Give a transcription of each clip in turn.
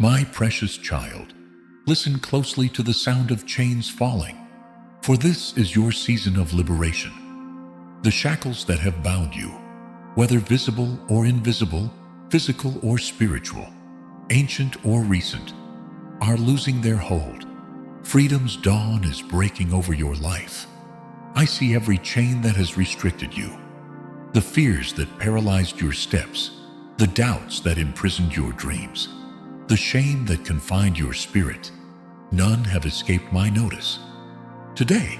My precious child, listen closely to the sound of chains falling, for this is your season of liberation. The shackles that have bound you, whether visible or invisible, physical or spiritual, ancient or recent, are losing their hold. Freedom's dawn is breaking over your life. I see every chain that has restricted you, the fears that paralyzed your steps, the doubts that imprisoned your dreams, the shame that confined your spirit. None have escaped my notice. Today,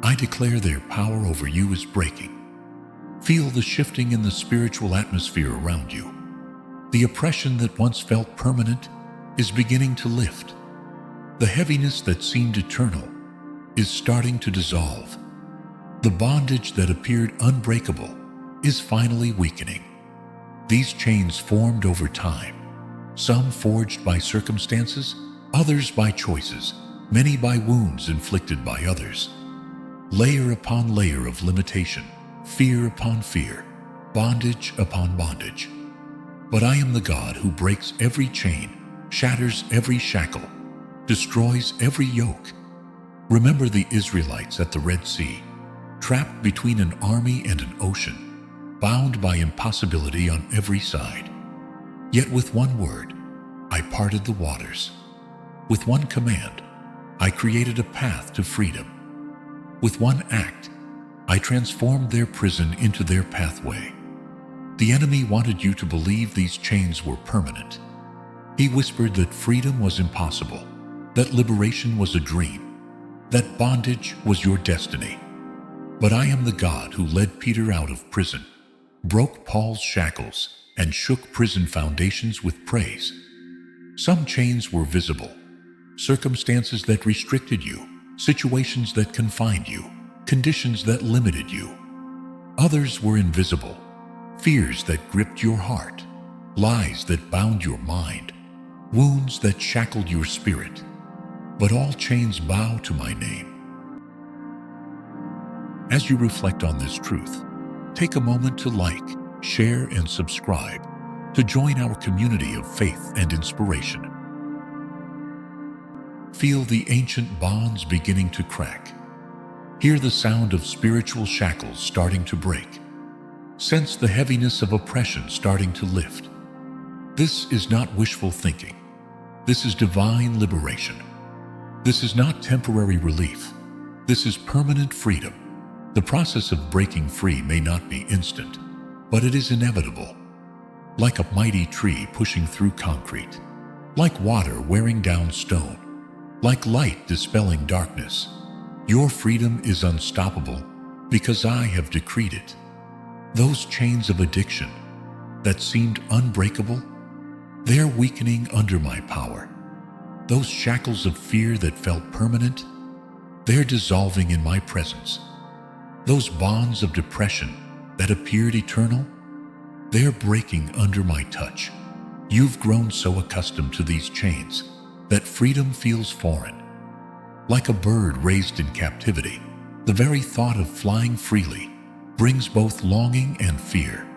I declare their power over you is breaking. Feel the shifting in the spiritual atmosphere around you. The oppression that once felt permanent is beginning to lift. The heaviness that seemed eternal is starting to dissolve. The bondage that appeared unbreakable is finally weakening. These chains formed over time, some forged by circumstances, others by choices, many by wounds inflicted by others. Layer upon layer of limitation, fear upon fear, bondage upon bondage. But I am the God who breaks every chain, shatters every shackle, destroys every yoke. Remember the Israelites at the Red Sea, trapped between an army and an ocean, bound by impossibility on every side. Yet with one word, I parted the waters. With one command, I created a path to freedom. With one act, I transformed their prison into their pathway. The enemy wanted you to believe these chains were permanent. He whispered that freedom was impossible, that liberation was a dream, that bondage was your destiny. But I am the God who led Peter out of prison, broke Paul's shackles, and shook prison foundations with praise. Some chains were visible, circumstances that restricted you, situations that confined you, conditions that limited you. Others were invisible, fears that gripped your heart, lies that bound your mind, wounds that shackled your spirit. But all chains bow to my name. As you reflect on this truth, take a moment to like, share, and subscribe to join our community of faith and inspiration. Feel the ancient bonds beginning to crack. Hear the sound of spiritual shackles starting to break. Sense the heaviness of oppression starting to lift. This is not wishful thinking. This is divine liberation. This is not temporary relief. This is permanent freedom. The process of breaking free may not be instant, but it is inevitable. Like a mighty tree pushing through concrete, like water wearing down stone, like light dispelling darkness. Your freedom is unstoppable because I have decreed it. Those chains of addiction that seemed unbreakable, they're weakening under my power. Those shackles of fear that felt permanent, they're dissolving in my presence. Those bonds of depression that appeared eternal, they're breaking under my touch. You've grown so accustomed to these chains that freedom feels foreign. Like a bird raised in captivity, the very thought of flying freely brings both longing and fear.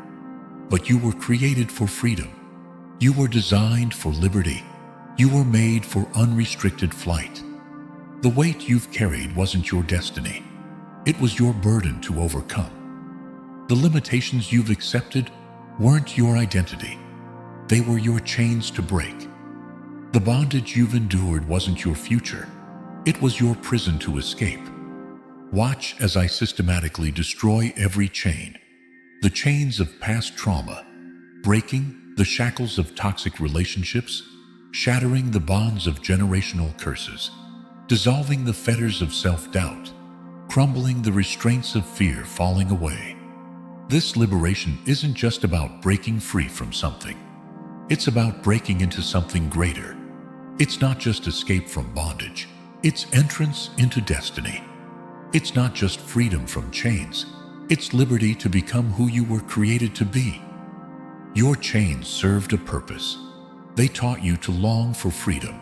But you were created for freedom. You were designed for liberty. You were made for unrestricted flight. The weight you've carried wasn't your destiny. It was your burden to overcome. The limitations you've accepted weren't your identity. They were your chains to break. The bondage you've endured wasn't your future. It was your prison to escape. Watch as I systematically destroy every chain. The chains of past trauma, breaking the shackles of toxic relationships, shattering the bonds of generational curses, dissolving the fetters of self-doubt, crumbling the restraints of fear falling away. This liberation isn't just about breaking free from something. It's about breaking into something greater. It's not just escape from bondage. It's entrance into destiny. It's not just freedom from chains. It's liberty to become who you were created to be. Your chains served a purpose. They taught you to long for freedom,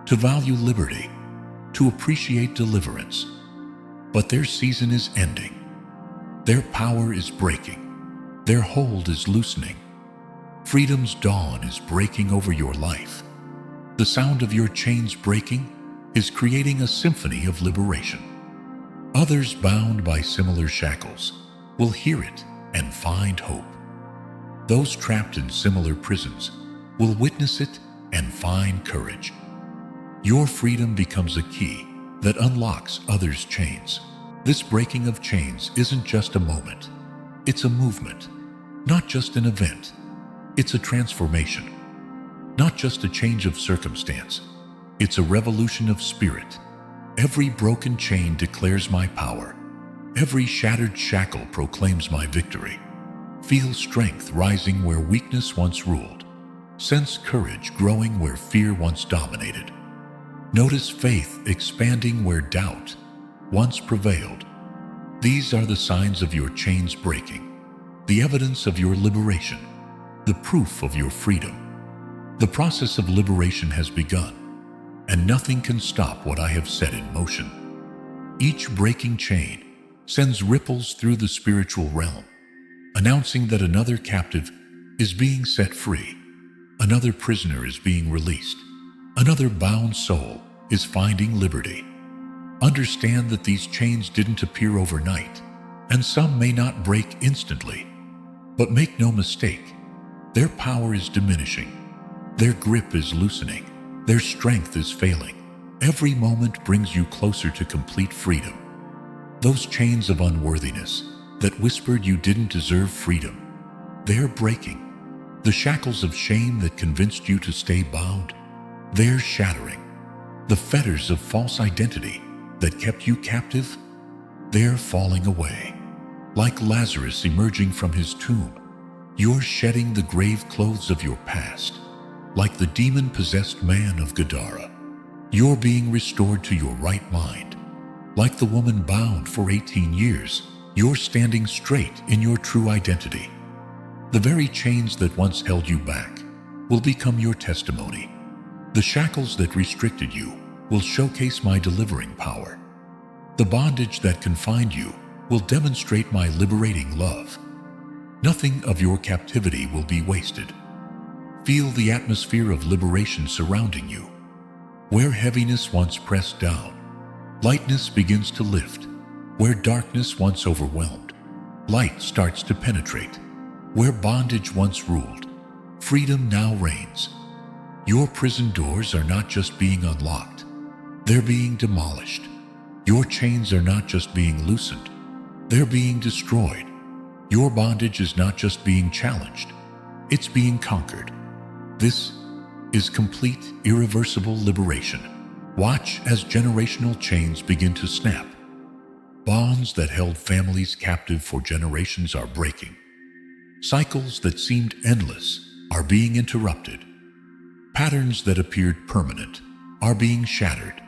to value liberty, to appreciate deliverance. But their season is ending. Their power is breaking. Their hold is loosening. Freedom's dawn is breaking over your life. The sound of your chains breaking is creating a symphony of liberation. Others bound by similar shackles will hear it and find hope. Those trapped in similar prisons will witness it and find courage. Your freedom becomes a key that unlocks others' chains. This breaking of chains isn't just a moment. It's a movement, not just an event. It's a transformation, not just a change of circumstance. It's a revolution of spirit. Every broken chain declares my power. Every shattered shackle proclaims my victory. Feel strength rising where weakness once ruled. Sense courage growing where fear once dominated. Notice faith expanding where doubt once prevailed. These are the signs of your chains breaking, the evidence of your liberation, the proof of your freedom. The process of liberation has begun, and nothing can stop what I have set in motion. Each breaking chain sends ripples through the spiritual realm, announcing that another captive is being set free, another prisoner is being released, another bound soul is finding liberty. Understand that these chains didn't appear overnight, and some may not break instantly. But make no mistake, their power is diminishing, their grip is loosening, their strength is failing. Every moment brings you closer to complete freedom. Those chains of unworthiness that whispered you didn't deserve freedom, they're breaking. The shackles of shame that convinced you to stay bound, they're shattering. The fetters of false identity that kept you captive, they're falling away. Like Lazarus emerging from his tomb, you're shedding the grave clothes of your past. Like the demon-possessed man of Gadara, you're being restored to your right mind. Like the woman bound for 18 years, you're standing straight in your true identity. The very chains that once held you back will become your testimony. The shackles that restricted you will showcase my delivering power. The bondage that confined you will demonstrate my liberating love. Nothing of your captivity will be wasted. Feel the atmosphere of liberation surrounding you. Where heaviness once pressed down, lightness begins to lift. Where darkness once overwhelmed, light starts to penetrate. Where bondage once ruled, freedom now reigns. Your prison doors are not just being unlocked, they're being demolished. Your chains are not just being loosened, they're being destroyed. Your bondage is not just being challenged, it's being conquered. This is complete, irreversible liberation. Watch as generational chains begin to snap. Bonds that held families captive for generations are breaking. Cycles that seemed endless are being interrupted. Patterns that appeared permanent are being shattered.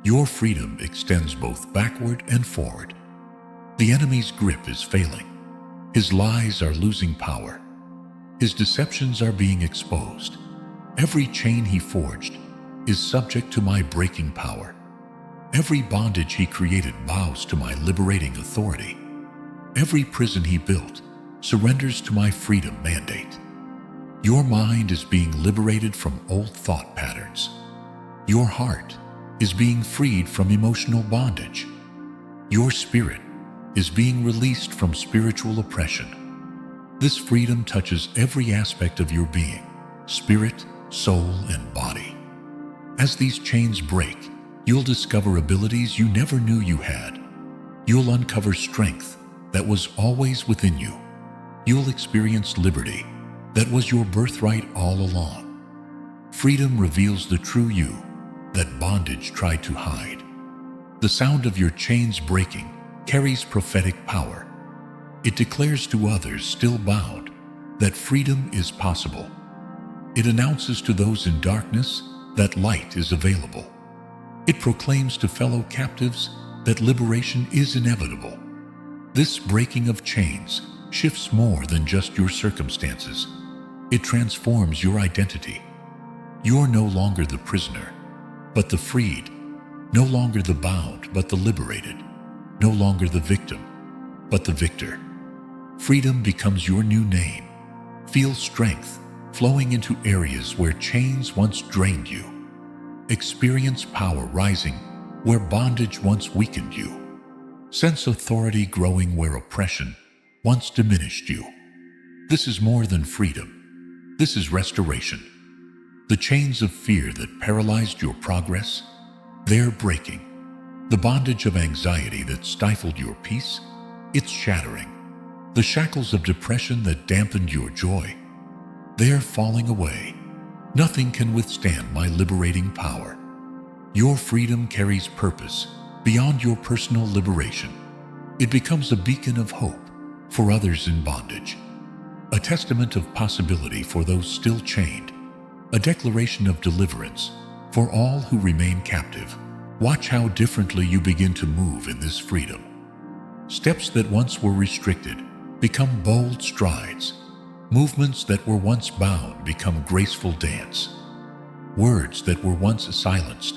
Your freedom extends both backward and forward. The enemy's grip is failing. His lies are losing power. His deceptions are being exposed. Every chain he forged is subject to my breaking power. Every bondage he created bows to my liberating authority. Every prison he built surrenders to my freedom mandate. Your mind is being liberated from old thought patterns. Your heart is being freed from emotional bondage. Your spirit is being released from spiritual oppression. This freedom touches every aspect of your being, spirit, soul, and body. As these chains break, you'll discover abilities you never knew you had. You'll uncover strength that was always within you. You'll experience liberty that was your birthright all along. Freedom reveals the true you that bondage tried to hide. The sound of your chains breaking carries prophetic power. It declares to others still bound that freedom is possible. It announces to those in darkness that light is available. It proclaims to fellow captives that liberation is inevitable. This breaking of chains shifts more than just your circumstances. It transforms your identity. You're no longer the prisoner, but the freed. No longer the bound, but the liberated. No longer the victim, but the victor. Freedom becomes your new name. Feel strength flowing into areas where chains once drained you. Experience power rising where bondage once weakened you. Sense authority growing where oppression once diminished you. This is more than freedom. This is restoration. The chains of fear that paralyzed your progress, they're breaking. The bondage of anxiety that stifled your peace, it's shattering. The shackles of depression that dampened your joy, they're falling away. Nothing can withstand my liberating power. Your freedom carries purpose beyond your personal liberation. It becomes a beacon of hope for others in bondage, a testament of possibility for those still chained, a declaration of deliverance for all who remain captive. Watch how differently you begin to move in this freedom. Steps that once were restricted become bold strides. Movements that were once bound become graceful dance. Words that were once silenced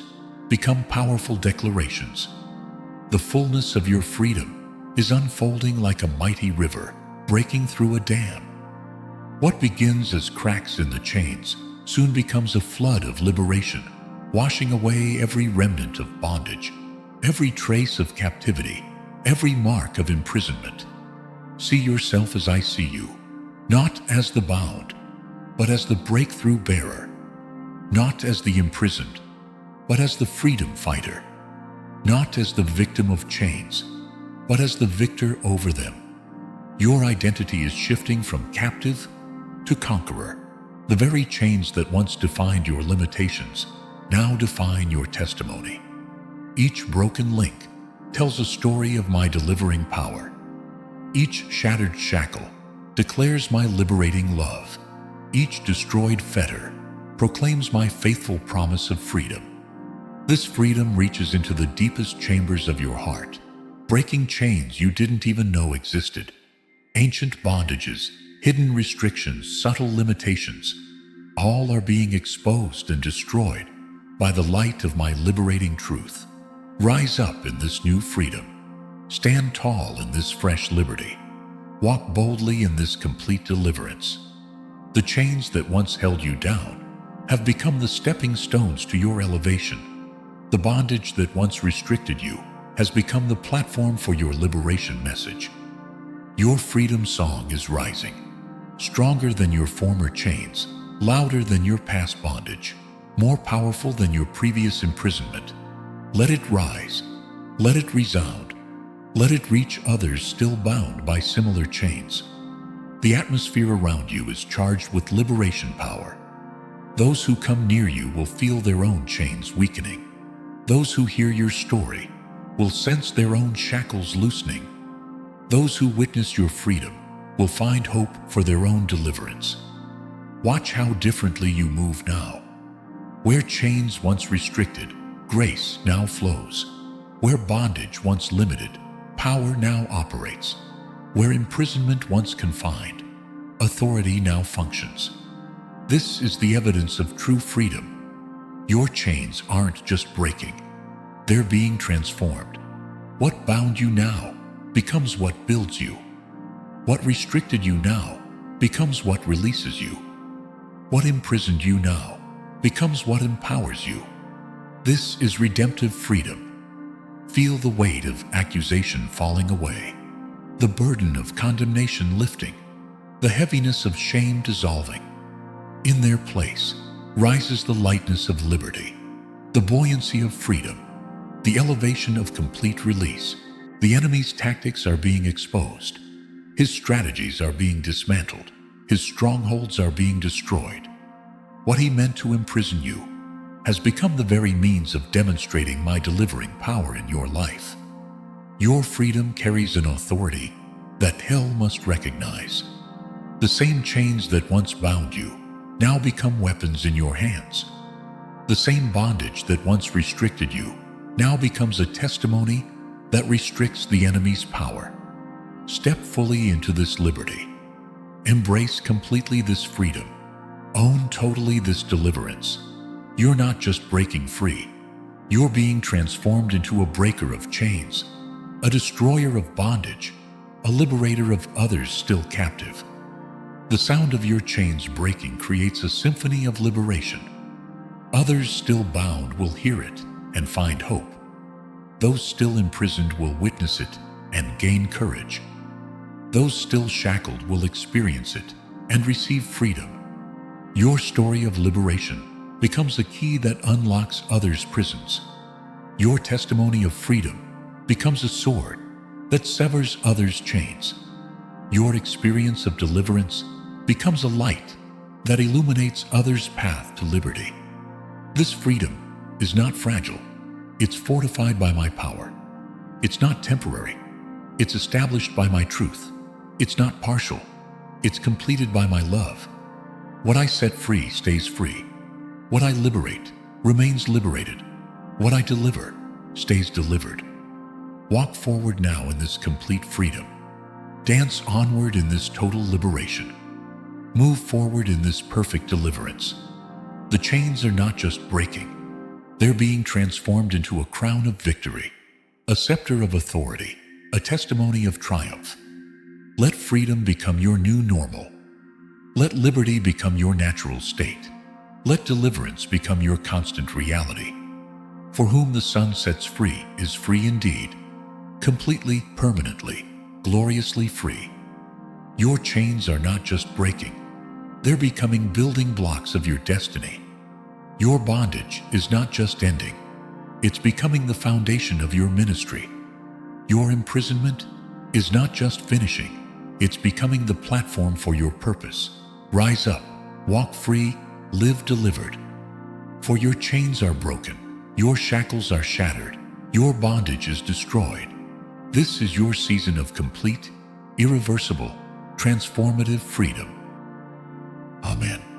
become powerful declarations. The fullness of your freedom is unfolding like a mighty river breaking through a dam. What begins as cracks in the chains soon becomes a flood of liberation, washing away every remnant of bondage, every trace of captivity, every mark of imprisonment. See yourself as I see you, not as the bound, but as the breakthrough bearer, not as the imprisoned, but as the freedom fighter, not as the victim of chains, but as the victor over them. Your identity is shifting from captive to conqueror. The very chains that once defined your limitations now define your testimony. Each broken link tells a story of my delivering power. Each shattered shackle declares my liberating love. Each destroyed fetter proclaims my faithful promise of freedom. This freedom reaches into the deepest chambers of your heart, breaking chains you didn't even know existed. Ancient bondages, hidden restrictions, subtle limitations, all are being exposed and destroyed by the light of my liberating truth. Rise up in this new freedom. Stand tall in this fresh liberty. Walk boldly in this complete deliverance. The chains that once held you down have become the stepping stones to your elevation. The bondage that once restricted you has become the platform for your liberation message. Your freedom song is rising, stronger than your former chains, louder than your past bondage, more powerful than your previous imprisonment. Let it rise, let it resound, let it reach others still bound by similar chains. The atmosphere around you is charged with liberation power. Those who come near you will feel their own chains weakening. Those who hear your story will sense their own shackles loosening. Those who witness your freedom will find hope for their own deliverance. Watch how differently you move now. Where chains once restricted, grace now flows. Where bondage once limited, power now operates. Where imprisonment once confined, authority now functions. This is the evidence of true freedom. Your chains aren't just breaking, they're being transformed. What bound you now becomes what builds you. What restricted you now becomes what releases you. What imprisoned you now becomes what empowers you. This is redemptive freedom. Feel the weight of accusation falling away, the burden of condemnation lifting, the heaviness of shame dissolving. In their place rises the lightness of liberty, the buoyancy of freedom, the elevation of complete release. The enemy's tactics are being exposed. His strategies are being dismantled. His strongholds are being destroyed. What he meant to imprison you has become the very means of demonstrating my delivering power in your life. Your freedom carries an authority that hell must recognize. The same chains that once bound you now become weapons in your hands. The same bondage that once restricted you now becomes a testimony that restricts the enemy's power. Step fully into this liberty. Embrace completely this freedom. Own totally this deliverance. You're not just breaking free. You're being transformed into a breaker of chains, a destroyer of bondage, a liberator of others still captive. The sound of your chains breaking creates a symphony of liberation. Others still bound will hear it and find hope. Those still imprisoned will witness it and gain courage. Those still shackled will experience it and receive freedom. Your story of liberation becomes a key that unlocks others' prisons. Your testimony of freedom becomes a sword that severs others' chains. Your experience of deliverance becomes a light that illuminates others' path to liberty. This freedom is not fragile. It's fortified by my power. It's not temporary. It's established by my truth. It's not partial. It's completed by my love. What I set free stays free. What I liberate remains liberated. What I deliver stays delivered. Walk forward now in this complete freedom. Dance onward in this total liberation. Move forward in this perfect deliverance. The chains are not just breaking. They're being transformed into a crown of victory, a scepter of authority, a testimony of triumph. Let freedom become your new normal. Let liberty become your natural state. Let deliverance become your constant reality. For whom the sun sets free is free indeed, completely, permanently, gloriously free. Your chains are not just breaking. They're becoming building blocks of your destiny. Your bondage is not just ending. It's becoming the foundation of your ministry. Your imprisonment is not just finishing. It's becoming the platform for your purpose. Rise up, walk free, live delivered. For your chains are broken, your shackles are shattered, your bondage is destroyed. This is your season of complete, irreversible, transformative freedom. Amen.